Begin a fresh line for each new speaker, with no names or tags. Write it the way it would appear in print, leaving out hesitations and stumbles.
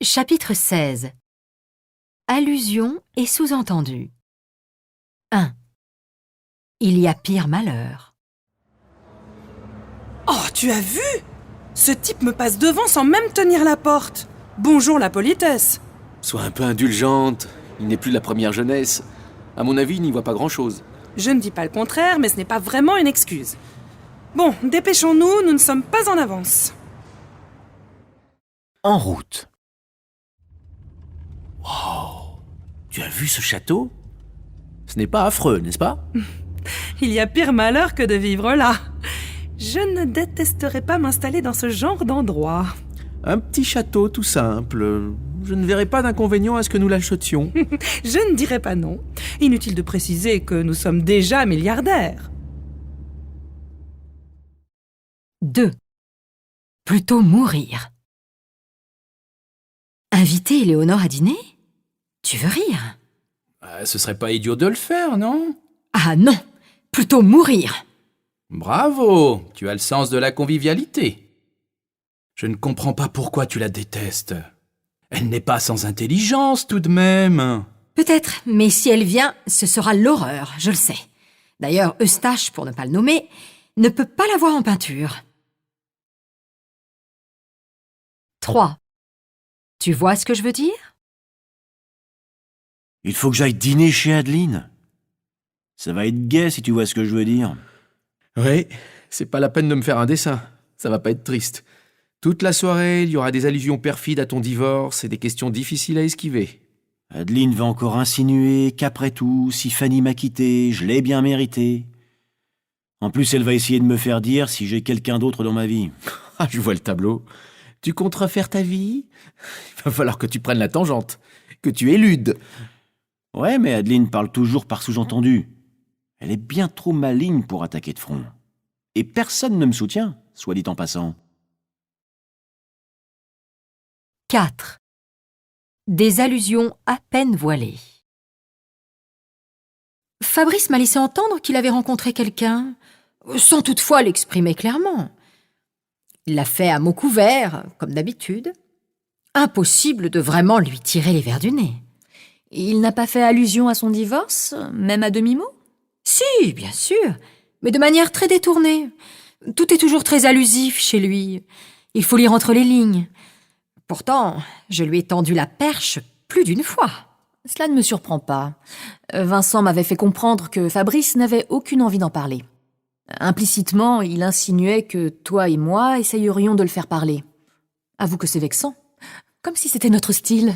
Chapitre 16. Allusion et sous-entendu. 1. Il y a pire malheur.
Oh, tu as vu? Ce type me passe devant sans même tenir la porte. Bonjour la politesse.
Sois un peu indulgente, il n'est plus de la première jeunesse. À mon avis, il n'y voit pas grand-chose.
Je ne dis pas le contraire, mais ce n'est pas vraiment une excuse. Bon, dépêchons-nous, nous ne sommes pas en avance.
En route.
Wow! Tu as vu ce château? Ce n'est pas affreux, n'est-ce pas?
Il y a pire malheur que de vivre là. Je ne détesterais pas m'installer dans ce genre d'endroit.
Un petit château tout simple. Je ne verrai pas d'inconvénient à ce que nous l'achetions.
Je ne dirais pas non. Inutile de préciser que nous sommes déjà milliardaires.
2. Plutôt mourir. Inviter Éléonore à dîner? Tu veux rire?
Ce serait pas idiot de le faire, non?
Ah non, plutôt mourir.
Bravo! Tu as le sens de la convivialité. Je ne comprends pas pourquoi tu la détestes. Elle n'est pas sans intelligence, tout de même.
Peut-être, mais si elle vient, ce sera l'horreur, je le sais. D'ailleurs, Eustache, pour ne pas le nommer, ne peut pas la voir en peinture. 3. Tu vois ce que je veux dire?
Il faut que j'aille dîner chez Adeline. Ça va être gai si tu vois ce que je veux dire.
Oui, c'est pas la peine de me faire un dessin. Ça va pas être triste. Toute la soirée, il y aura des allusions perfides à ton divorce et des questions difficiles à esquiver.
Adeline va encore insinuer qu'après tout, si Fanny m'a quitté, je l'ai bien mérité. En plus, elle va essayer de me faire dire si j'ai quelqu'un d'autre dans ma vie.
Ah, je vois le tableau. Tu comptes refaire ta vie? Il va falloir que tu prennes la tangente, que tu éludes.
Ouais, mais Adeline parle toujours par sous-entendu. Elle est bien trop maligne pour attaquer de front. Et personne ne me soutient, soit dit en passant.
4. Des allusions à peine voilées. Fabrice m'a laissé entendre qu'il avait rencontré quelqu'un, sans toutefois l'exprimer clairement. Il l'a fait à mots couverts, comme d'habitude. Impossible de vraiment lui tirer les vers du nez.
Il n'a pas fait allusion à son divorce, même à demi-mot?
Si, bien sûr, mais de manière très détournée. Tout est toujours très allusif chez lui. Il faut lire entre les lignes. Pourtant, je lui ai tendu la perche plus d'une fois.
Cela ne me surprend pas. Vincent m'avait fait comprendre que Fabrice n'avait aucune envie d'en parler. Implicitement, il insinuait que toi et moi essayerions de le faire parler. Avoue que c'est vexant. Comme si c'était notre style.